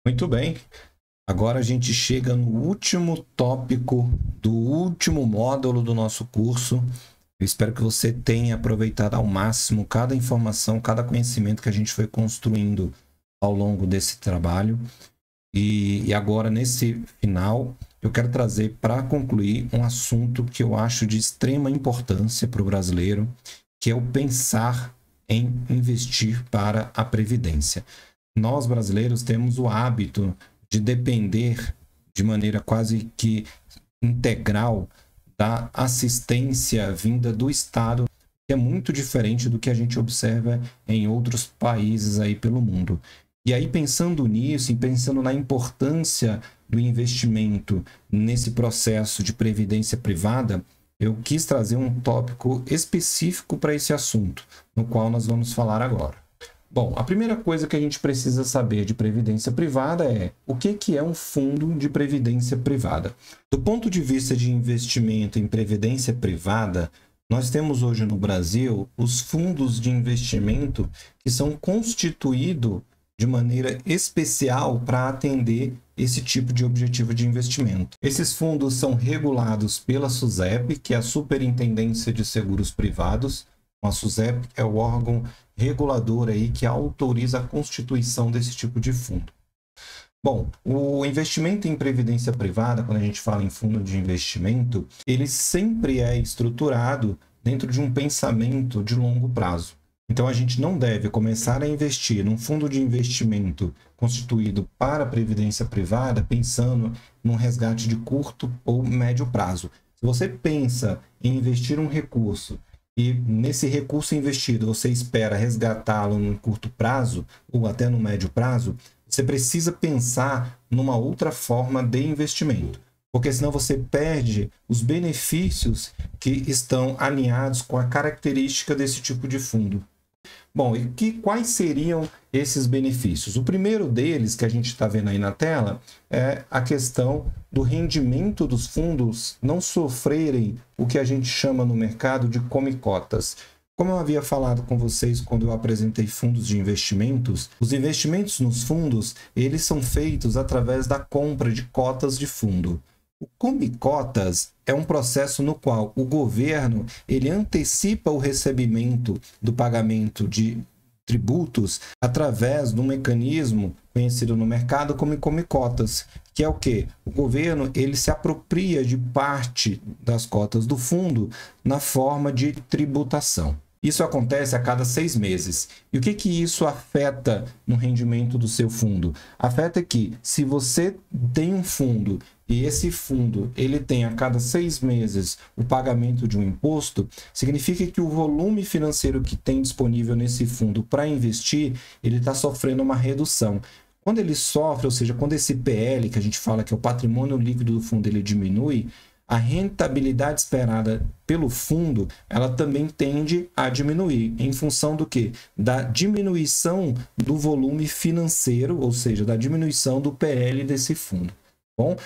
Muito bem. Agora a gente chega no último tópico do último módulo do nosso curso. Eu espero que você tenha aproveitado ao máximo cada informação, cada conhecimento que a gente foi construindo ao longo desse trabalho. E agora, nesse final, eu quero trazer para concluir um assunto que eu acho de extrema importância para o brasileiro, que é o pensar em investir para a Previdência. Nós, brasileiros, temos o hábito de depender de maneira quase que integral da assistência vinda do Estado, que é muito diferente do que a gente observa em outros países aí pelo mundo. E aí, pensando nisso e pensando na importância do investimento nesse processo de previdência privada, eu quis trazer um tópico específico para esse assunto, no qual nós vamos falar agora. Bom, a primeira coisa que a gente precisa saber de previdência privada é o que é um fundo de previdência privada. Do ponto de vista de investimento em previdência privada, nós temos hoje no Brasil os fundos de investimento que são constituídos de maneira especial para atender esse tipo de objetivo de investimento. Esses fundos são regulados pela SUSEP, que é a Superintendência de Seguros Privados. A SUSEP é o órgão regulador aí que autoriza a constituição desse tipo de fundo. Bom, o investimento em previdência privada, quando a gente fala em fundo de investimento, ele sempre é estruturado dentro de um pensamento de longo prazo. Então, a gente não deve começar a investir num fundo de investimento constituído para a previdência privada pensando num resgate de curto ou médio prazo. Se você pensa em investir um recurso e nesse recurso investido você espera resgatá-lo no curto prazo ou até no médio prazo, você precisa pensar numa outra forma de investimento, porque senão você perde os benefícios que estão alinhados com a característica desse tipo de fundo. Bom, e quais seriam esses benefícios? O primeiro deles, que a gente está vendo aí na tela, é a questão do rendimento dos fundos não sofrerem o que a gente chama no mercado de come-cotas. Como eu havia falado com vocês quando eu apresentei fundos de investimentos, os investimentos nos fundos, eles são feitos através da compra de cotas de fundo. O come-cotas é um processo no qual o governo ele antecipa o recebimento do pagamento de tributos através de um mecanismo conhecido no mercado como come-cotas, que é o quê? O governo ele se apropria de parte das cotas do fundo na forma de tributação. Isso acontece a cada 6 meses. E o que isso afeta no rendimento do seu fundo? Afeta que, se você tem um fundo e esse fundo ele tem a cada 6 meses o pagamento de um imposto, significa que o volume financeiro que tem disponível nesse fundo para investir, ele está sofrendo uma redução. Quando ele sofre, ou seja, quando esse PL, que a gente fala que é o patrimônio líquido do fundo, ele diminui, a rentabilidade esperada pelo fundo, ela também tende a diminuir, em função do quê? Da diminuição do volume financeiro, ou seja, da diminuição do PL desse fundo. Bom,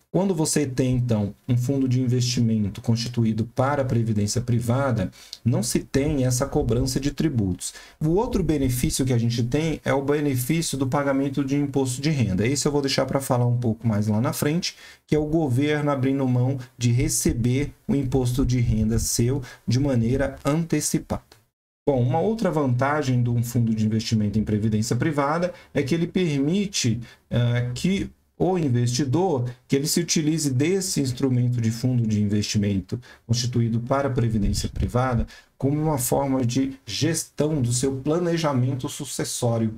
quando você tem, então, um fundo de investimento constituído para a previdência privada, não se tem essa cobrança de tributos. O outro benefício que a gente tem é o benefício do pagamento de imposto de renda. Esse eu vou deixar para falar um pouco mais lá na frente, que é o governo abrindo mão de receber o imposto de renda seu de maneira antecipada. Bom, uma outra vantagem de um fundo de investimento em previdência privada é que ele permite que o investidor, que ele se utilize desse instrumento de fundo de investimento constituído para a previdência privada como uma forma de gestão do seu planejamento sucessório.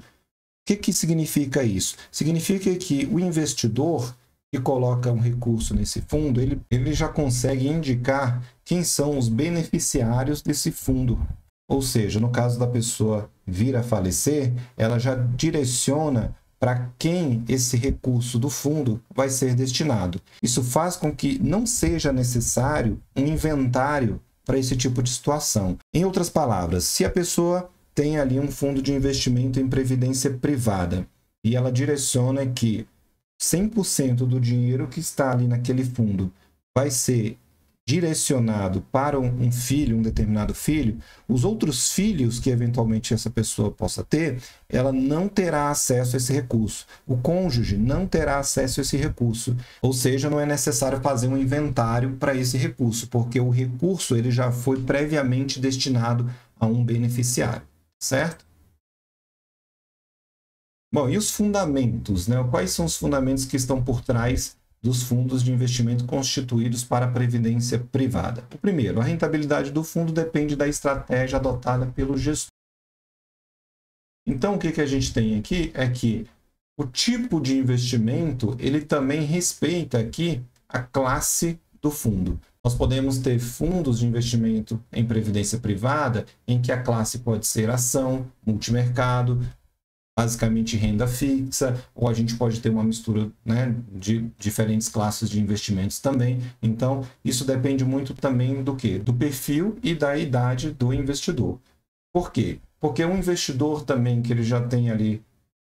O que significa isso? Significa que o investidor que coloca um recurso nesse fundo, ele já consegue indicar quem são os beneficiários desse fundo. Ou seja, no caso da pessoa vir a falecer, ela já direciona para quem esse recurso do fundo vai ser destinado. Isso faz com que não seja necessário um inventário para esse tipo de situação. Em outras palavras, se a pessoa tem ali um fundo de investimento em previdência privada e ela direciona que 100% do dinheiro que está ali naquele fundo vai ser direcionado para um filho, um determinado filho, os outros filhos que eventualmente essa pessoa possa ter, ela não terá acesso a esse recurso. O cônjuge não terá acesso a esse recurso. Ou seja, não é necessário fazer um inventário para esse recurso, porque o recurso ele já foi previamente destinado a um beneficiário, certo? Bom, e os fundamentos, né? Quais são os fundamentos que estão por trás dos fundos de investimento constituídos para a previdência privada? O primeiro, a rentabilidade do fundo depende da estratégia adotada pelo gestor. Então, o que a gente tem aqui é que o tipo de investimento, ele também respeita aqui a classe do fundo. Nós podemos ter fundos de investimento em previdência privada, em que a classe pode ser ação, multimercado, basicamente renda fixa, ou a gente pode ter uma mistura, né, de diferentes classes de investimentos também. Então, isso depende muito também do quê? Do perfil e da idade do investidor. Por quê? Porque um investidor também que ele já tem ali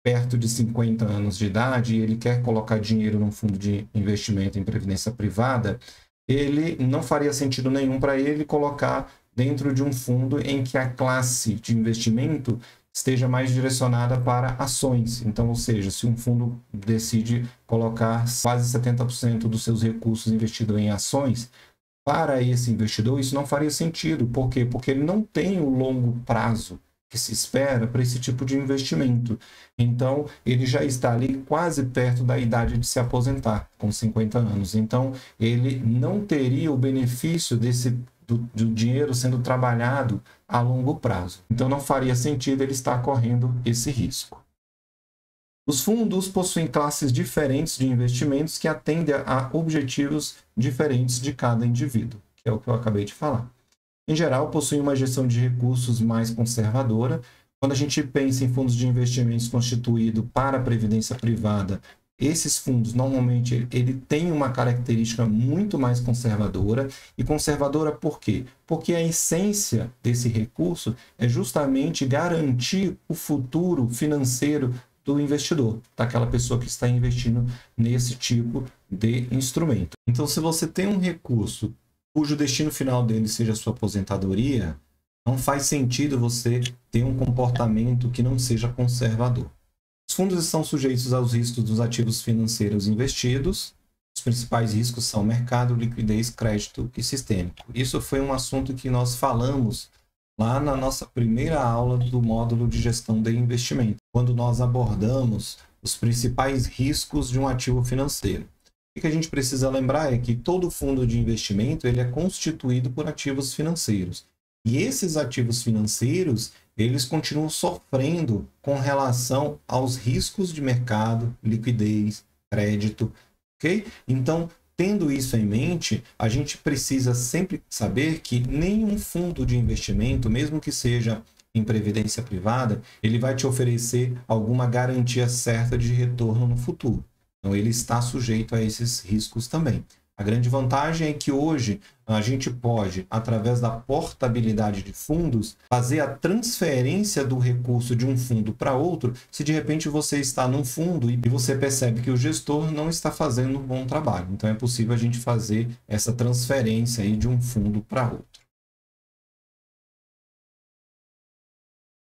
perto de 50 anos de idade e ele quer colocar dinheiro num fundo de investimento em previdência privada, ele não faria sentido nenhum para ele colocar dentro de um fundo em que a classe de investimento esteja mais direcionada para ações. Então, ou seja, se um fundo decide colocar quase 70% dos seus recursos investidos em ações, para esse investidor isso não faria sentido. Por quê? Porque ele não tem o longo prazo que se espera para esse tipo de investimento. Então, ele já está ali quase perto da idade de se aposentar, com 50 anos. Então, ele não teria o benefício do dinheiro sendo trabalhado a longo prazo. Então, não faria sentido ele estar correndo esse risco. Os fundos possuem classes diferentes de investimentos que atendem a objetivos diferentes de cada indivíduo, que é o que eu acabei de falar. Em geral, possuem uma gestão de recursos mais conservadora. Quando a gente pensa em fundos de investimentos constituídos para a previdência privada, esses fundos, normalmente, ele tem uma característica muito mais conservadora. E conservadora por quê? Porque a essência desse recurso é justamente garantir o futuro financeiro do investidor, daquela pessoa que está investindo nesse tipo de instrumento. Então, se você tem um recurso cujo destino final dele seja a sua aposentadoria, não faz sentido você ter um comportamento que não seja conservador. Os fundos estão sujeitos aos riscos dos ativos financeiros investidos. Os principais riscos são mercado, liquidez, crédito e sistêmico. Isso foi um assunto que nós falamos lá na nossa primeira aula do módulo de gestão de investimento, quando nós abordamos os principais riscos de um ativo financeiro. O que a gente precisa lembrar é que todo fundo de investimento ele é constituído por ativos financeiros. E esses ativos financeiros, eles continuam sofrendo com relação aos riscos de mercado, liquidez, crédito, ok? Então, tendo isso em mente, a gente precisa sempre saber que nenhum fundo de investimento, mesmo que seja em previdência privada, ele vai te oferecer alguma garantia certa de retorno no futuro. Então, ele está sujeito a esses riscos também. A grande vantagem é que hoje a gente pode, através da portabilidade de fundos, fazer a transferência do recurso de um fundo para outro, se de repente você está num fundo e você percebe que o gestor não está fazendo um bom trabalho. Então, é possível a gente fazer essa transferência aí de um fundo para outro.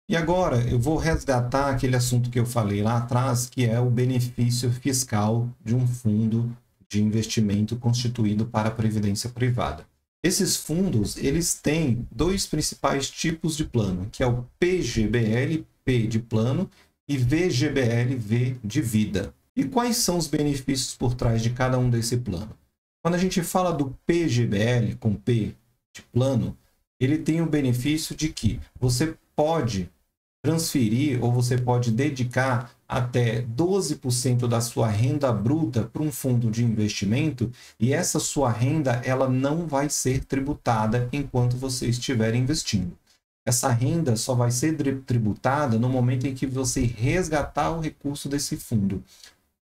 E agora eu vou resgatar aquele assunto que eu falei lá atrás, que é o benefício fiscal de um fundo de investimento constituído para a previdência privada. Esses fundos, eles têm dois principais tipos de plano, que é o PGBL, P de plano, e VGBL, V de vida. E quais são os benefícios por trás de cada um desse plano? Quando a gente fala do PGBL, com P de plano, ele tem o benefício de que você pode transferir ou você pode dedicar até 12% da sua renda bruta para um fundo de investimento e essa sua renda ela não vai ser tributada enquanto você estiver investindo. Essa renda só vai ser tributada no momento em que você resgatar o recurso desse fundo.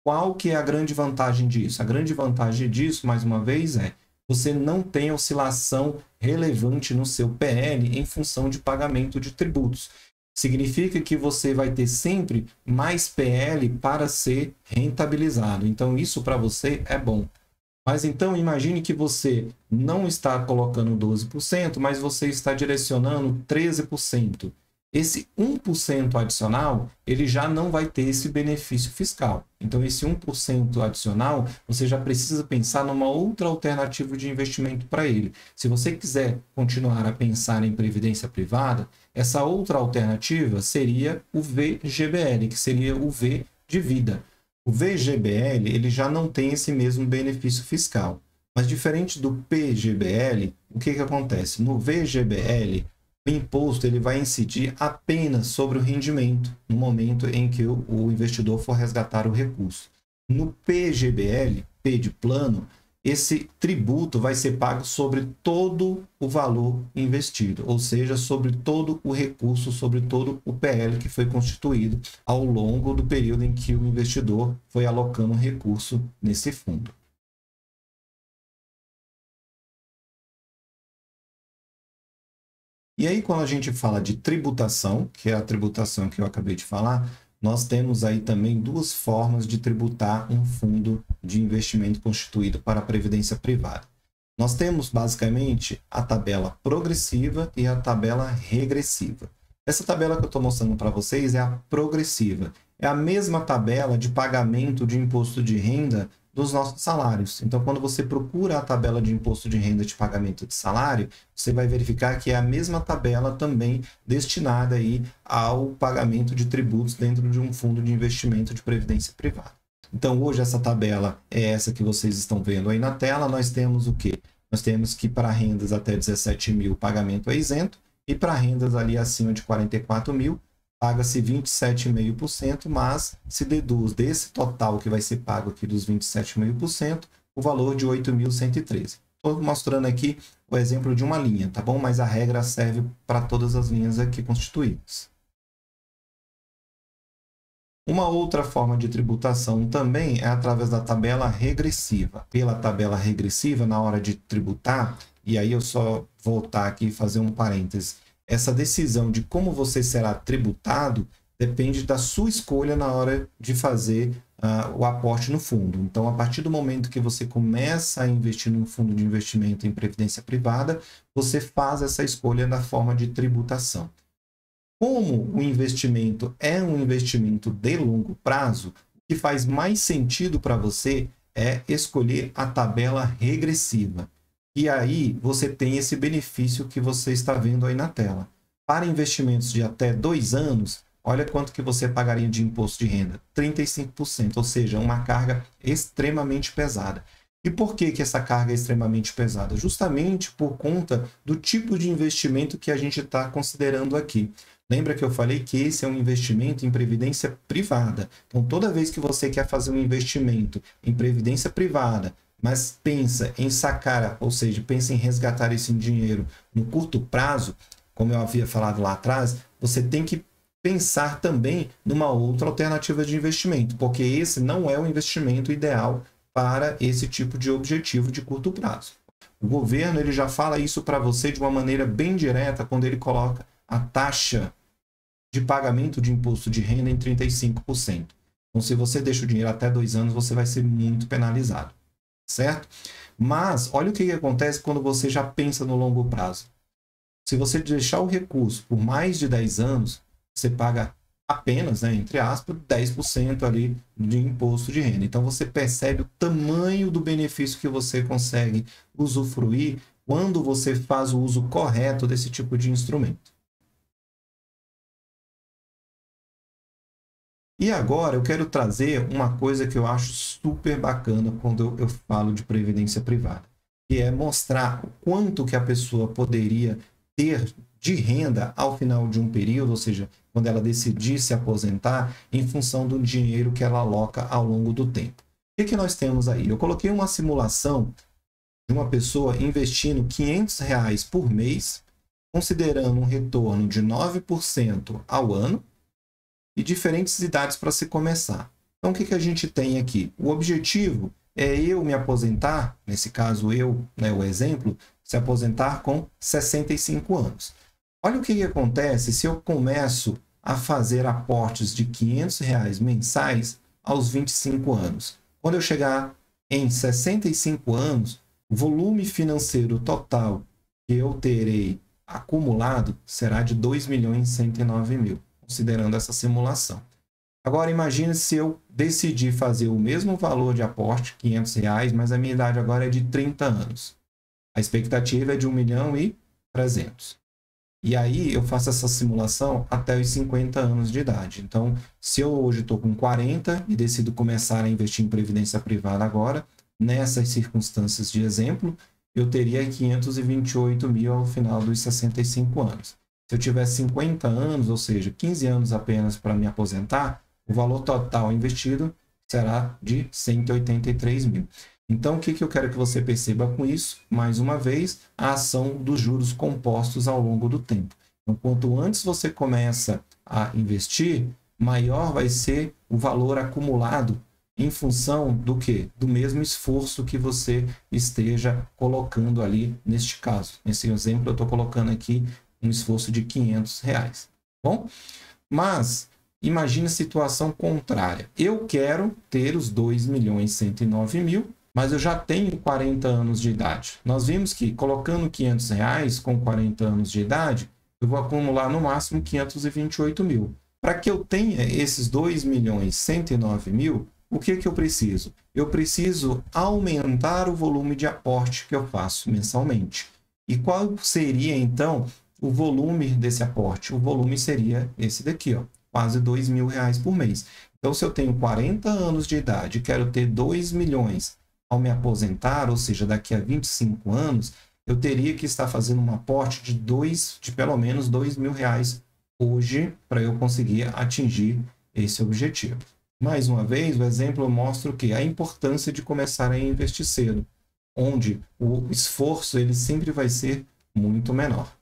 Qual que é a grande vantagem disso? A grande vantagem disso, mais uma vez, é você não tem oscilação relevante no seu PL em função de pagamento de tributos. Significa que você vai ter sempre mais PL para ser rentabilizado. Então, isso para você é bom. Mas então imagine que você não está colocando 12%, mas você está direcionando 13%. Esse 1% adicional, ele já não vai ter esse benefício fiscal. Então, esse 1% adicional, você já precisa pensar numa outra alternativa de investimento para ele. Se você quiser continuar a pensar em previdência privada, essa outra alternativa seria o VGBL, que seria o V de vida. O VGBL, ele já não tem esse mesmo benefício fiscal. Mas diferente do PGBL, o que acontece? No VGBL, o imposto ele vai incidir apenas sobre o rendimento no momento em que o investidor for resgatar o recurso. No PGBL, P de plano, esse tributo vai ser pago sobre todo o valor investido, ou seja, sobre todo o recurso, sobre todo o PL que foi constituído ao longo do período em que o investidor foi alocando recurso nesse fundo. E aí, quando a gente fala de tributação, que é a tributação que eu acabei de falar, nós temos aí também duas formas de tributar um fundo de investimento constituído para a previdência privada. Nós temos, basicamente, a tabela progressiva e a tabela regressiva. Essa tabela que eu estou mostrando para vocês é a progressiva. É a mesma tabela de pagamento de imposto de renda dos nossos salários. Então, quando você procura a tabela de imposto de renda de pagamento de salário, você vai verificar que é a mesma tabela também destinada aí ao pagamento de tributos dentro de um fundo de investimento de previdência privada. Então, hoje essa tabela é essa que vocês estão vendo aí na tela. Nós temos o quê? Nós temos que para rendas até 17 mil o pagamento é isento e para rendas ali acima de 44 mil paga-se 27,5%, mas se deduz desse total que vai ser pago aqui dos 27,5%, o valor de 8.113. Estou mostrando aqui o exemplo de uma linha, tá bom? Mas a regra serve para todas as linhas aqui constituídas. Uma outra forma de tributação também é através da tabela regressiva. Pela tabela regressiva, na hora de tributar, e aí eu só voltar aqui e fazer um parêntese, essa decisão de como você será tributado depende da sua escolha na hora de fazer o aporte no fundo. Então, a partir do momento que você começa a investir num fundo de investimento em previdência privada, você faz essa escolha da forma de tributação. Como o investimento é um investimento de longo prazo, o que faz mais sentido para você é escolher a tabela regressiva. E aí você tem esse benefício que você está vendo aí na tela. Para investimentos de até 2 anos, olha quanto que você pagaria de imposto de renda, 35%, ou seja, uma carga extremamente pesada. E por que essa carga é extremamente pesada? Justamente por conta do tipo de investimento que a gente está considerando aqui. Lembra que eu falei que esse é um investimento em previdência privada. Então, toda vez que você quer fazer um investimento em previdência privada, mas pensa em sacar, ou seja, pensa em resgatar esse dinheiro no curto prazo, como eu havia falado lá atrás, você tem que pensar também numa outra alternativa de investimento, porque esse não é o investimento ideal para esse tipo de objetivo de curto prazo. O governo ele já fala isso para você de uma maneira bem direta quando ele coloca a taxa de pagamento de imposto de renda em 35%. Então, se você deixa o dinheiro até 2 anos, você vai ser muito penalizado. Certo? Mas olha o que acontece quando você já pensa no longo prazo. Se você deixar o recurso por mais de 10 anos, você paga apenas, entre aspas, 10% ali de imposto de renda. Então você percebe o tamanho do benefício que você consegue usufruir quando você faz o uso correto desse tipo de instrumento. E agora eu quero trazer uma coisa que eu acho super bacana quando eu falo de previdência privada, que é mostrar o quanto que a pessoa poderia ter de renda ao final de um período, ou seja, quando ela decidir se aposentar, em função do dinheiro que ela aloca ao longo do tempo. O que nós temos aí? Eu coloquei uma simulação de uma pessoa investindo R$500 por mês, considerando um retorno de 9% ao ano, e diferentes idades para se começar. Então, o que a gente tem aqui? O objetivo é eu me aposentar, nesse caso eu, o exemplo, se aposentar com 65 anos. Olha o que acontece se eu começo a fazer aportes de R$500 mensais aos 25 anos. Quando eu chegar em 65 anos, o volume financeiro total que eu terei acumulado será de 2.109.000, considerando essa simulação. Agora, imagine se eu decidir fazer o mesmo valor de aporte, R$500, mas a minha idade agora é de 30 anos. A expectativa é de 1.300.000. E aí eu faço essa simulação até os 50 anos de idade. Então, se eu hoje estou com 40 e decido começar a investir em previdência privada agora, nessas circunstâncias de exemplo, eu teria 528.000 ao final dos 65 anos. Se eu tiver 50 anos, ou seja, 15 anos apenas para me aposentar, o valor total investido será de 183.000. Então, o que eu quero que você perceba com isso? Mais uma vez, a ação dos juros compostos ao longo do tempo. Então, quanto antes você começa a investir, maior vai ser o valor acumulado em função do quê? Do mesmo esforço que você esteja colocando ali neste caso. Nesse exemplo, eu estou colocando aqui um esforço de R$500. Bom? Mas imagine a situação contrária. Eu quero ter os 2.109.000, mas eu já tenho 40 anos de idade. Nós vimos que colocando R$500 com 40 anos de idade, eu vou acumular no máximo 528.000. Para que eu tenha esses 2.109.000, o que eu preciso? Eu preciso aumentar o volume de aporte que eu faço mensalmente. E qual seria, então, o volume desse aporte? O volume seria esse daqui, ó, quase R$2.000 por mês. Então, se eu tenho 40 anos de idade e quero ter 2 milhões ao me aposentar, ou seja, daqui a 25 anos, eu teria que estar fazendo um aporte de pelo menos R$2.000 hoje para eu conseguir atingir esse objetivo. Mais uma vez, o exemplo mostra o quê? A importância de começar a investir cedo, onde o esforço ele sempre vai ser muito menor.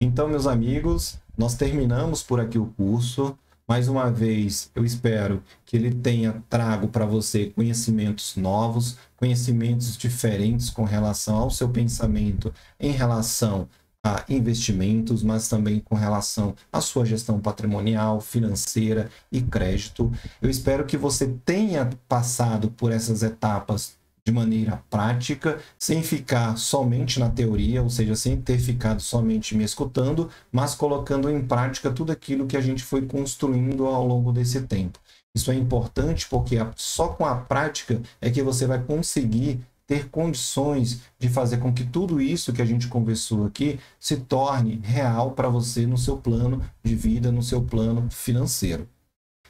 Então, meus amigos, nós terminamos por aqui o curso. Mais uma vez, eu espero que ele tenha trago para você conhecimentos novos, conhecimentos diferentes com relação ao seu pensamento em relação a investimentos, mas também com relação à sua gestão patrimonial, financeira e crédito. Eu espero que você tenha passado por essas etapas de maneira prática, sem ficar somente na teoria, ou seja, sem ter ficado somente me escutando, mas colocando em prática tudo aquilo que a gente foi construindo ao longo desse tempo. Isso é importante porque só com a prática é que você vai conseguir ter condições de fazer com que tudo isso que a gente conversou aqui se torne real para você no seu plano de vida, no seu plano financeiro.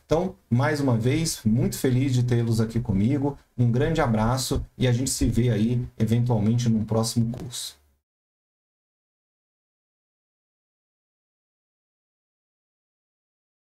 Então, mais uma vez, muito feliz de tê-los aqui comigo. Um grande abraço e a gente se vê aí, eventualmente, num próximo curso.